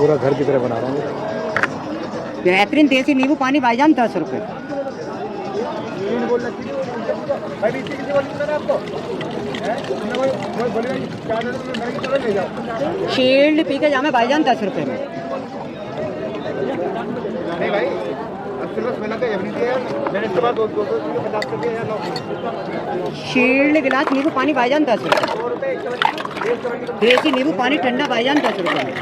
पूरा घर की तरह बना रहा हूँ। बेहतरीन देसी नींबू पानी भाईजान 10 रुपये। शील्ड पी के जामे भाईजान 10 रुपये में। शील्ड गिलास नींबू पानी भाईजान 10 रुपये। देसी नींबू पानी ठंडा भाईजान 10 रुपये में।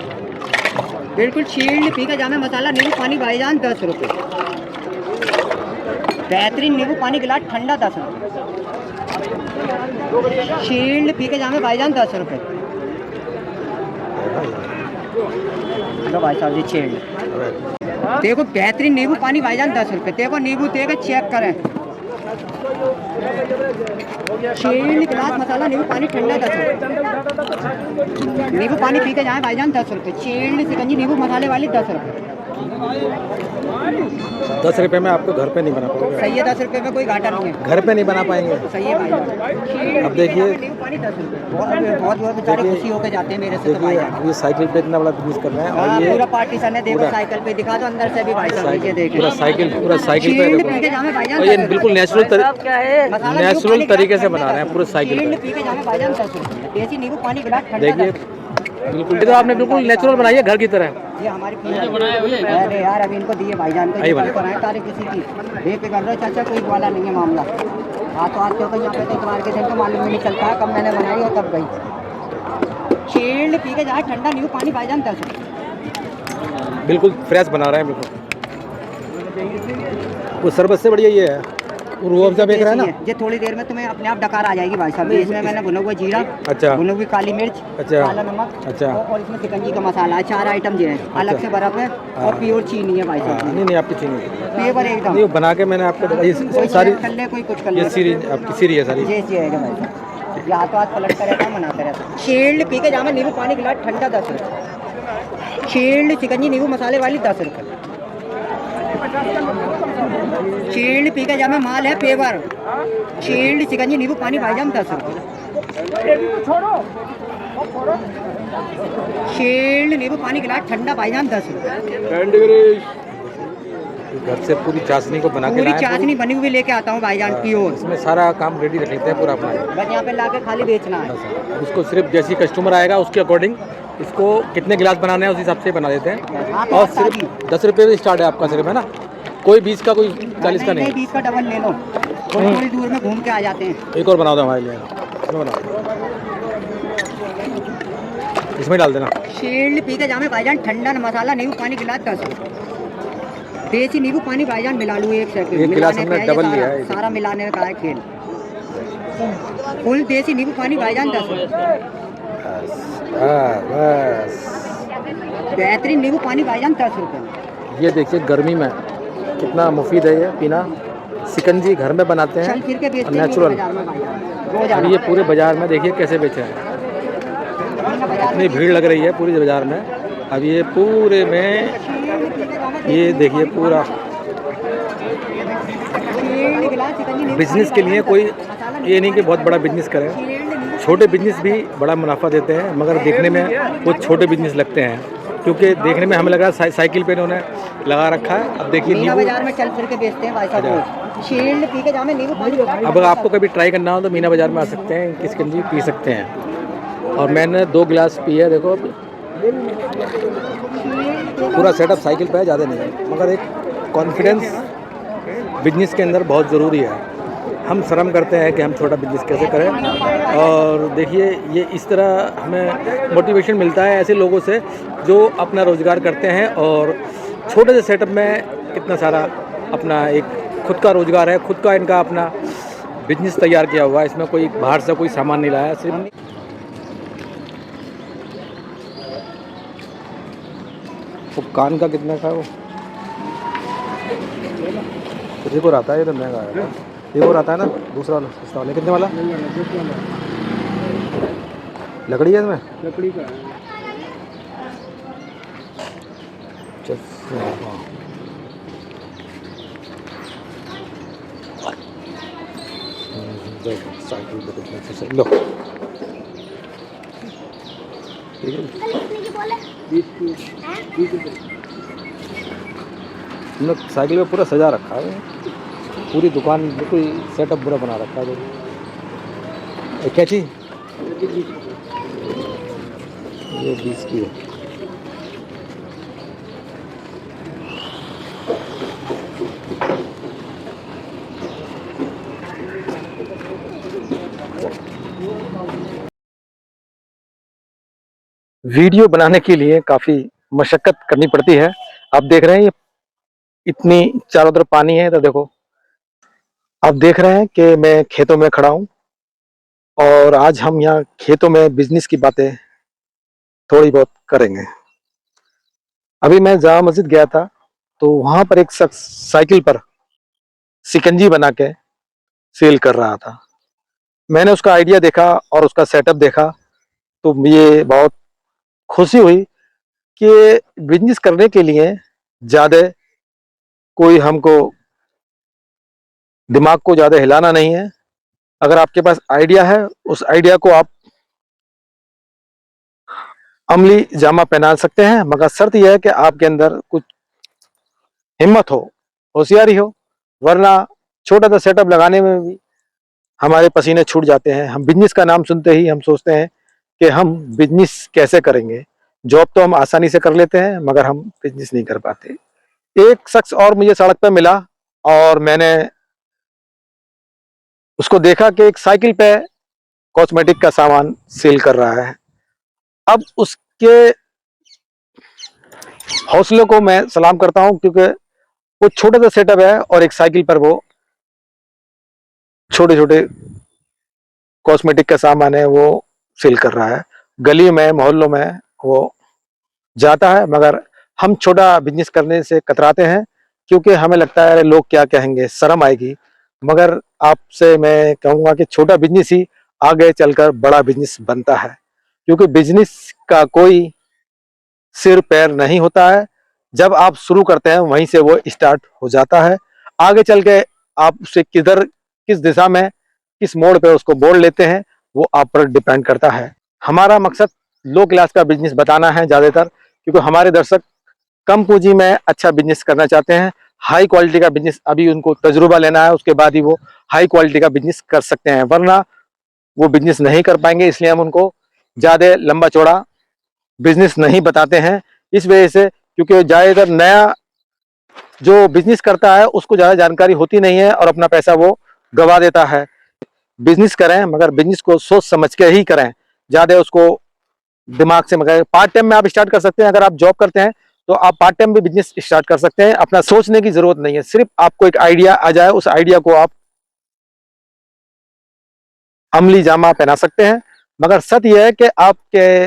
बिल्कुल शील्ड पी के जामे मसाला नींबू पानी भाईजान 10 रुपये। बेहतरीन नींबू पानी गिलास ठंडा 10 रुपये। शील्ड पी के जामे भाईजान 10 रुपये। लो भाई साहब जी शील्ड देखो, बेहतरीन नींबू पानी भाईजान 10 रुपये। देखो नींबू देके चेक करें। शील्ड गिलास मसाला नींबू पानी ठंडा 10 रुपये। नींबू पानी पी के जाए भाईजान 10 रुपये। शील्ड शिकंजी नींबू मसाले वाली 10 रुपये। 10 रुपये में आपको घर पे नहीं बना पाओगे। सही है, 10 रुपये में कोई घाटा नहीं है। घर पे नहीं बना पाएंगे। सही है भाई। अब देखिए, नींबू पानी 10 रुपये। बहुत बेचारे खुशी होकर जाते हैं मेरे से। तो देखिए ये साइकिल पे इतना बड़ा बिजनेस कर रहे हैं। और ये पूरा पार्टीशन है। देखो साइकिल पे दिखा दो अंदर से भी भाई साहब, ये देखिए पूरा साइकिल पे शील्ड देखो। पी के जामे भाईजान और ये बिल्कुल नेचुरल तरीके से बना रहे हैं पूरे साइकिल शील्ड पे। पी के जामे भाईजान 10 रुपये। देसी नींबू पानी गिलास ठंडा देखिए 10 रुपये। बिल्कुल, ये तो आपने बिल्कुल नेचुरल बनाई है घर की तरह। ये हमारी अरे यार अभी इनको दिए भाईजान को, बनाए तारीख किसी की बेफिक्र रहो चाचा, कोई वाला नहीं है मामला। हाथों हाथ क्योंकि यहाँ पे तो इतवार के दिन तो मालूम नहीं चलता है कब मैंने बनाई और कब गई। शील्ड पी के जाए ठंडा नींबू पानी भाईजान 10 रुपये। बिल्कुल फ्रेश बना रहे हैं बिल्कुल। वो शरबत से बढ़िया ये है। रूह अफ़ज़ा बेच रहा है ना, ये थोड़ी देर में तुम्हें अपने आप डकार आ जाएगी भाई साहब। इसमें मैंने भुना हुआ जीरा, अच्छा, भुनी हुई काली मिर्च, अच्छा, काला नमक, अच्छा, और इसमें शिकंजी का मसाला है। 4 आइटम जो है। अलग से बर्फ है और प्योर चीनी है भाई साहब। नहीं आपकी चीनी पेवर एकदम नहीं बना के मैंने आपको कोई सारी कर ले, कोई कुछ कर ले। ये सीरी आपकी सीरी है सारी। ये है भाई साहब। ये हाथों हाथ पलटता रहता है, मनाते रहता है। शील्ड पी के जामे नींबू पानी गिलास ठंडा 10 रुपये। शील्ड शिकंजी नींबू मसाले वाली 10 रुपये। शील्ड पी के जामे माल है पेवर। शील्ड शिकंजी नींबू पानी भाईजान 10 रुपये। शील्ड नींबू पानी गिलास ठंडा भाईजान 10 रुपये। घर से पूरी चाशनी को बना के पूरी चाशनी बनी हुई लेके आता हूँ भाईजान प्योर। इसमें सारा काम रेडी रख लेते हैं पूरा अपना। बस यहाँ पे लाके खाली बेचना है। उसको सिर्फ जैसी कस्टमर आएगा उसके अकॉर्डिंग इसको कितने गिलास बनाने हैं उस हिसाब से बना देते हैं। और सिर्फ 10 रुपये से स्टार्ट है आपका सिर्फ, है ना? कोई 20 का, कोई 40 का नहीं। 20 का डबल ले लो, थोड़ी दूर में घूम के आ जाते हैं। एक और बना दो हमारे लिए, इसमें डाल देना। शील्ड पी के जामे भाईजान ठंडा मसाला नींबू पानी गिलास 10 रुपये। देसी नींबू पानी भाईजान मिला लूँ एक सेकंड। एक गिलास हमने डबल लिया है। सारा मिलाने का है खेल। फुल देसी नींबू पानी भाईजान 10 रुपये। बस बेहतरीन नींबू पानी भाईजान 10 रुपये। ये देखिए गर्मी में कितना मुफीद है ये पीना। शिकंजी घर में बनाते हैं नेचुरल। और ये पूरे बाजार में देखिए कैसे बेच रहे हैं। इतनी भीड़ लग रही है पूरी बाजार में। अब ये पूरे में ये देखिए पूरा बिजनेस के लिए कोई ये नहीं कि बहुत बड़ा बिजनेस करें। छोटे बिजनेस भी बड़ा मुनाफा देते हैं, मगर देखने में वो छोटे बिजनेस लगते हैं क्योंकि देखने में हमें लगा साइकिल पे इन्होंने लगा रखा है। अब देखिए नींबू बाजार में चल फिर के बेचते हैं भाई साहब। शील्ड पी के जामे नींबू पानी। अब आपको कभी ट्राई करना हो तो मीना बाजार में आ सकते हैं, इनकी शिकंजी पी सकते हैं। और मैंने 2 गिलास पिए, देखो पूरा सेटअप साइकिल पे है, ज़्यादा नहीं है, मगर एक कॉन्फिडेंस बिजनेस के अंदर बहुत ज़रूरी है। हम शर्म करते हैं कि हम छोटा बिजनेस कैसे करें। और देखिए ये इस तरह हमें मोटिवेशन मिलता है ऐसे लोगों से जो अपना रोज़गार करते हैं और छोटे से सेटअप में कितना सारा अपना एक खुद का रोज़गार है, खुद का इनका अपना बिजनेस तैयार किया हुआ है। इसमें कोई बाहर से कोई सामान नहीं लाया, सिर्फ वो कान का कितने का है वो एक और आता है, ये तो महंगा है। एक और आता है ना दूसरा वाला सस्ता वाला, कितने वाला? लकड़ी है इसमें, लकड़ी का साइकिल लो ठीक है। हमने साइकिल में पूरा सजा रखा है, पूरी दुकान बिल्कुल सेटअप पूरा बना रखा है। क्या चीज ये 20 की है। वीडियो बनाने के लिए काफी मशक्कत करनी पड़ती है। आप देख रहे हैं ये इतनी चारों तरफ पानी है। तो देखो आप देख रहे हैं कि मैं खेतों में खड़ा हूं और आज हम यहाँ खेतों में बिजनेस की बातें थोड़ी बहुत करेंगे। अभी मैं जामा मस्जिद गया था तो वहां पर एक शख्स साइकिल पर सिकंजी बना के सेल कर रहा था। मैंने उसका आइडिया देखा और उसका सेटअप देखा तो ये बहुत खुशी हुई कि बिजनेस करने के लिए ज्यादा कोई हमको दिमाग को ज्यादा हिलाना नहीं है। अगर आपके पास आइडिया है उस आइडिया को आप अमली जामा पहना सकते हैं, मगर शर्त यह है कि आपके अंदर कुछ हिम्मत हो, होशियारी हो, वरना छोटा सा सेटअप लगाने में भी हमारे पसीने छूट जाते हैं। हम बिजनेस का नाम सुनते ही हम सोचते हैं कि हम बिजनेस कैसे करेंगे। जॉब तो हम आसानी से कर लेते हैं मगर हम बिजनेस नहीं कर पाते। एक शख्स और मुझे सड़क पर मिला और मैंने उसको देखा कि एक साइकिल पे कॉस्मेटिक का सामान सेल कर रहा है। अब उसके हौसले को मैं सलाम करता हूं क्योंकि वो छोटा सा सेटअप है और एक साइकिल पर वो छोटे छोटे कॉस्मेटिक का सामान है वो सेल कर रहा है। गली में मोहल्लों में वो जाता है मगर हम छोटा बिजनेस करने से कतराते हैं क्योंकि हमें लगता है लोग क्या कहेंगे, शर्म आएगी। मगर आपसे मैं कहूंगा कि छोटा बिजनेस ही आगे चलकर बड़ा बिजनेस बनता है, क्योंकि बिजनेस का कोई सिर पैर नहीं होता है। जब आप शुरू करते हैं वहीं से वो स्टार्ट हो जाता है। आगे चल के आप उसे किधर किस दिशा में किस मोड़ पे उसको बोल लेते हैं वो आप पर डिपेंड करता है। हमारा मकसद लो क्लास का बिजनेस बताना है ज्यादातर, क्योंकि हमारे दर्शक कम पूंजी में अच्छा बिजनेस करना चाहते हैं। हाई क्वालिटी का बिजनेस अभी उनको तजुर्बा लेना है, उसके बाद ही वो हाई क्वालिटी का बिजनेस कर सकते हैं, वरना वो बिजनेस नहीं कर पाएंगे। इसलिए हम उनको ज्यादा लंबा चौड़ा बिजनेस नहीं बताते हैं, इस वजह से क्योंकि ज्यादातर नया जो बिजनेस करता है उसको ज्यादा जानकारी होती नहीं है और अपना पैसा वो गवा देता है। बिजनेस करें मगर बिजनेस को सोच समझ के ही करें, ज्यादा उसको दिमाग से मगर पार्ट टाइम में आप स्टार्ट कर सकते हैं। अगर आप जॉब करते हैं तो आप पार्ट टाइम भी बिजनेस स्टार्ट कर सकते हैं। अपना सोचने की जरूरत नहीं है, सिर्फ आपको एक आइडिया आ जाए, उस आइडिया को आप अमली जामा पहना सकते हैं। मगर सच यह है कि आपके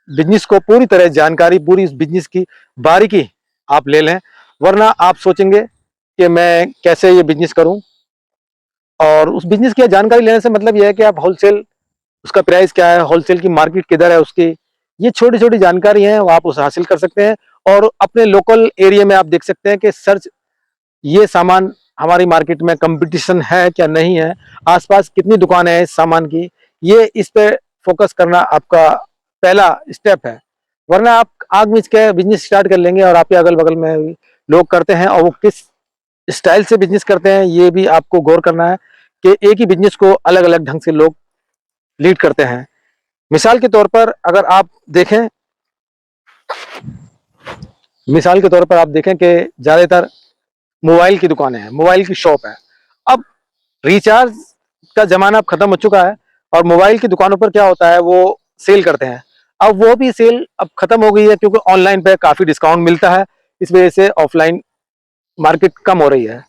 बिजनेस को पूरी तरह जानकारी, पूरी इस बिजनेस की बारीकी आप ले लें, वरना आप सोचेंगे कि मैं कैसे ये बिजनेस करूं। और उस बिजनेस की जानकारी लेने से मतलब यह है कि आप होलसेल उसका प्राइस क्या है, होलसेल की मार्केट किधर है उसकी, ये छोटी छोटी जानकारी है वो आप उसे हासिल कर सकते हैं। और अपने लोकल एरिया में आप देख सकते हैं कि सर्च ये सामान हमारी मार्केट में कंपटीशन है क्या नहीं है, आसपास कितनी दुकानें हैं इस सामान की, ये इस पे फोकस करना आपका पहला स्टेप है। वरना आप आग मिच के बिजनेस स्टार्ट कर लेंगे और आपके अगल बगल में लोग करते हैं और वो किस स्टाइल से बिजनेस करते हैं ये भी आपको गौर करना है कि एक ही बिजनेस को अलग अलग ढंग से लोग लीड करते हैं। मिसाल के तौर पर अगर आप देखें, मिसाल के तौर पर आप देखें कि ज्यादातर मोबाइल की दुकानें हैं, मोबाइल की शॉप है। अब रिचार्ज का जमाना अब खत्म हो चुका है और मोबाइल की दुकानों पर क्या होता है वो सेल करते हैं। अब वो भी सेल अब खत्म हो गई है क्योंकि ऑनलाइन पे काफी डिस्काउंट मिलता है, इस वजह से ऑफलाइन मार्केट कम हो रही है।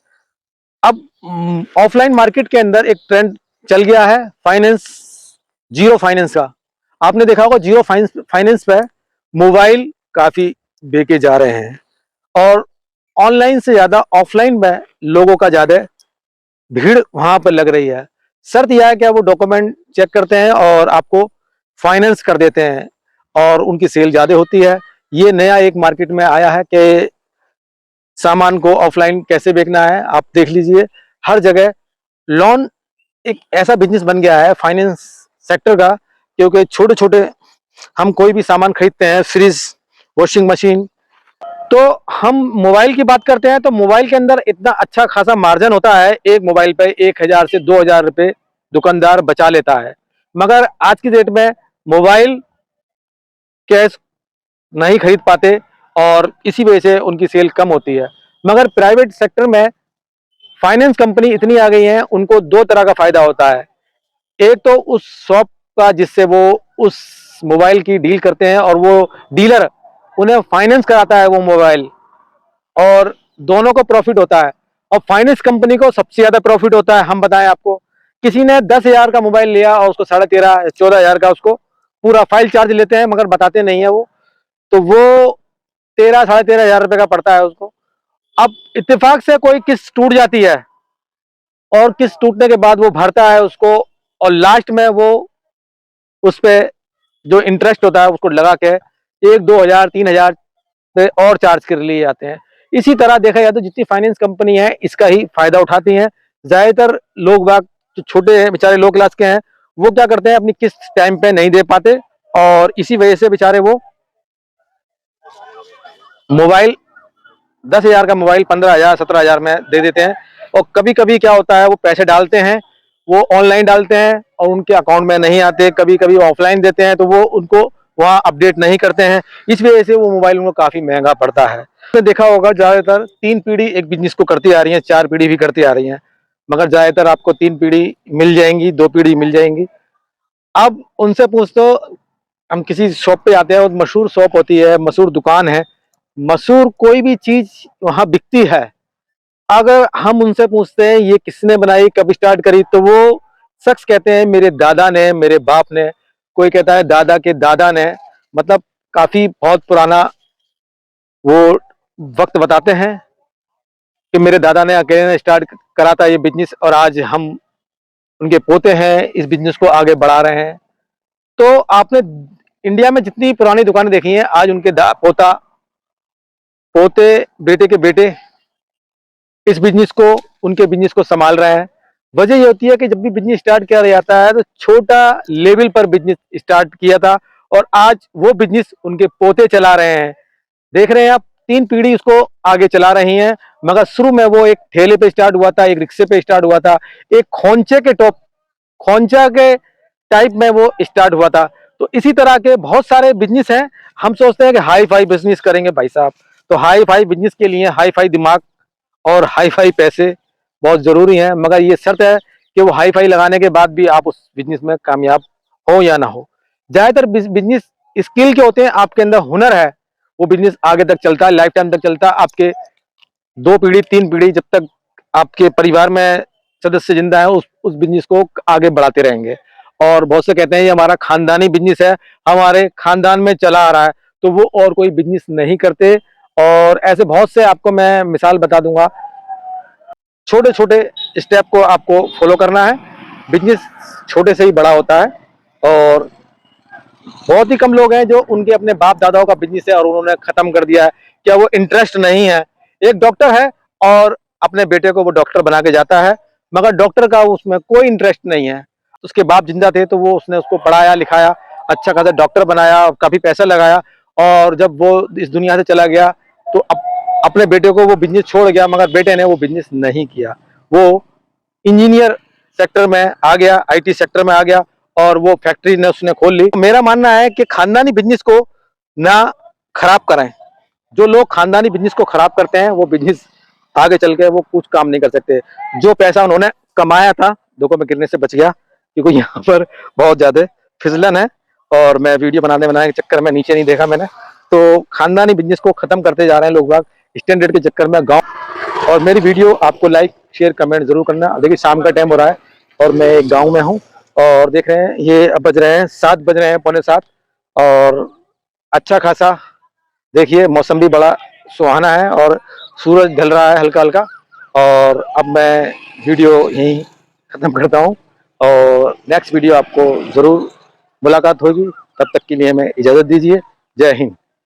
अब ऑफलाइन मार्केट के अंदर एक ट्रेंड चल गया है फाइनेंस, जीरो फाइनेंस का। आपने देखा होगा जीरो फाइनेंस पे मोबाइल काफी बेचे जा रहे हैं और ऑनलाइन से ज्यादा ऑफलाइन में लोगों का ज्यादा भीड़ वहां पर लग रही है। शर्त यह है कि वो डॉक्यूमेंट चेक करते हैं और आपको फाइनेंस कर देते हैं और उनकी सेल ज्यादा होती है। ये नया एक मार्केट में आया है कि सामान को ऑफलाइन कैसे बेचना है। आप देख लीजिए हर जगह लोन एक ऐसा बिजनेस बन गया है फाइनेंस सेक्टर का, क्योंकि छोटे छोटे हम कोई भी सामान खरीदते हैं, फ्रिज, वॉशिंग मशीन, तो हम मोबाइल की बात करते हैं तो मोबाइल के अंदर इतना अच्छा खासा मार्जिन होता है, एक मोबाइल पे 1000 से 2000 रुपये दुकानदार बचा लेता है। मगर आज की डेट में मोबाइल कैश नहीं खरीद पाते और इसी वजह से उनकी सेल कम होती है। मगर प्राइवेट सेक्टर में फाइनेंस कंपनी इतनी आ गई है, उनको दो तरह का फायदा होता है। एक तो उस शॉप का जिससे वो उस मोबाइल की डील करते हैं और वो डीलर उन्हें फाइनेंस कराता है वो मोबाइल, और दोनों को प्रॉफिट होता है। और फाइनेंस कंपनी को सबसे ज्यादा प्रॉफिट होता है। हम बताएं आपको, किसी ने 10,000 का मोबाइल लिया और उसको 13,500 14,000 का उसको पूरा फाइल चार्ज लेते हैं, मगर बताते नहीं है वो, तो वो 13 साढ़े 13 हजार रुपए का पड़ता है उसको। अब इत्तेफाक से कोई किस्त टूट जाती है और किस्त टूटने के बाद वो भरता है उसको, और लास्ट में वो उस पे जो इंटरेस्ट होता है उसको लगा के 1 2 हजार 3 हजार पे और चार्ज कर लिए जाते हैं। इसी तरह देखा जाए तो जितनी फाइनेंस कंपनी है इसका ही फायदा उठाती हैं। ज्यादातर लोग बाग जो छोटे हैं, बेचारे लो क्लास के हैं, वो क्या करते हैं, अपनी किस्त टाइम पे नहीं दे पाते और इसी वजह से बेचारे वो मोबाइल 10,000 का मोबाइल 15,000 17,000 में दे देते हैं। और कभी कभी क्या होता है, वो पैसे डालते हैं, वो ऑनलाइन डालते हैं और उनके अकाउंट में नहीं आते, कभी कभी ऑफलाइन देते हैं तो वो उनको वहाँ अपडेट नहीं करते हैं। इस वजह से वो मोबाइल उनको काफी महंगा पड़ता है। आपने देखा होगा ज्यादातर 3 पीढ़ी एक बिजनेस को करती आ रही है, 4 पीढ़ी भी करती आ रही है, मगर ज्यादातर आपको 3 पीढ़ी मिल जाएंगी, 2 पीढ़ी मिल जाएंगी। अब उनसे पूछ तो, हम किसी शॉप पे आते हैं और मशहूर शॉप होती है, मशहूर दुकान है, मशहूर कोई भी चीज वहां बिकती है, अगर हम उनसे पूछते हैं ये किसने बनाई, कब स्टार्ट करी, तो वो शख्स कहते हैं मेरे दादा ने, मेरे बाप ने, कोई कहता है दादा के दादा ने, मतलब काफी बहुत पुराना वो वक्त बताते हैं कि मेरे दादा ने अकेले ने स्टार्ट करा था ये बिजनेस और आज हम उनके पोते हैं, इस बिजनेस को आगे बढ़ा रहे हैं। तो आपने इंडिया में जितनी पुरानी दुकानें देखी हैं, आज उनके पोता, पोते, बेटे के बेटे इस बिजनेस को, उनके बिजनेस को संभाल रहे हैं। वजह ये होती है कि जब भी बिजनेस स्टार्ट किया जाता है तो छोटा लेवल पर बिजनेस स्टार्ट किया था और आज वो बिजनेस उनके पोते चला रहे हैं। देख रहे हैं आप, 3 पीढ़ी उसको आगे चला रही हैं। मगर शुरू में वो एक ठेले पे स्टार्ट हुआ था, एक रिक्शे पे स्टार्ट हुआ था, एक खोंचे के खोंचा के टाइप में वो स्टार्ट हुआ था। तो इसी तरह के बहुत सारे बिजनेस हैं। हम सोचते हैं कि हाई फाई बिजनेस करेंगे भाई साहब, तो हाई फाई बिजनेस के लिए हाई फाई दिमाग और हाई फाई पैसे बहुत जरूरी हैं, मगर ये शर्त है कि वो हाई फाई लगाने के बाद भी आप उस बिजनेस में कामयाब हो या ना हो। ज्यादातर बिजनेस स्किल के होते हैं, आपके अंदर हुनर है, वो बिजनेस आगे तक चलता है, लाइफ टाइम तक चलता है। आपके 2 पीढ़ी 3 पीढ़ी जब तक आपके परिवार में सदस्य जिंदा है, उस बिजनेस को आगे बढ़ाते रहेंगे। और बहुत से कहते हैं ये हमारा खानदानी बिजनेस है, हमारे खानदान में चला आ रहा है, तो वो और कोई बिजनेस नहीं करते। और ऐसे बहुत से आपको मैं मिसाल बता दूंगा। छोटे छोटे स्टेप को आपको फॉलो करना है, बिजनेस छोटे से ही बड़ा होता है। और बहुत ही कम लोग हैं जो उनके अपने बाप दादाओं का बिजनेस है और उन्होंने खत्म कर दिया है, क्या वो इंटरेस्ट नहीं है। एक डॉक्टर है और अपने बेटे को वो डॉक्टर बना के जाता है, मगर डॉक्टर का उसमें कोई इंटरेस्ट नहीं है। उसके बाप जिंदा थे तो वो उसने उसको पढ़ाया लिखाया, अच्छा खासा डॉक्टर बनाया, काफी पैसा लगाया, और जब वो इस दुनिया से चला गया तो अपने बेटे को वो बिजनेस छोड़ गया, मगर बेटे ने वो बिजनेस नहीं किया। वो इंजीनियर सेक्टर में आ गया, आईटी सेक्टर में आ गया और वो फैक्ट्री ने उसने खोल ली। मेरा मानना है कि खानदानी बिजनेस को ना खराब करें। जो लोग खानदानी बिजनेस को खराब करते हैं वो बिजनेस आगे चल के वो कुछ काम नहीं कर सकते। जो पैसा उन्होंने कमाया था, देखो मैं गिरने से बच गया क्योंकि यहाँ पर बहुत ज्यादा फिसलन है और मैं वीडियो बनाने के चक्कर में नीचे नहीं देखा मैंने। तो खानदानी बिजनेस को खत्म करते जा रहे हैं लोग बाग स्टैंडर्ड के चक्कर में गाँव। और मेरी वीडियो आपको लाइक शेयर कमेंट जरूर करना। देखिए शाम का टाइम हो रहा है और मैं एक गाँव में हूँ और देख रहे हैं ये अब बज रहे हैं 7 बज रहे हैं, पौने 7, और अच्छा खासा देखिए मौसम भी बड़ा सुहाना है और सूरज ढल रहा है हल्का हल्का। और अब मैं वीडियो यहीं खत्म करता हूँ और नेक्स्ट वीडियो आपको जरूर मुलाकात होगी। तब तक के लिए हमें इजाजत दीजिए। जय हिंद।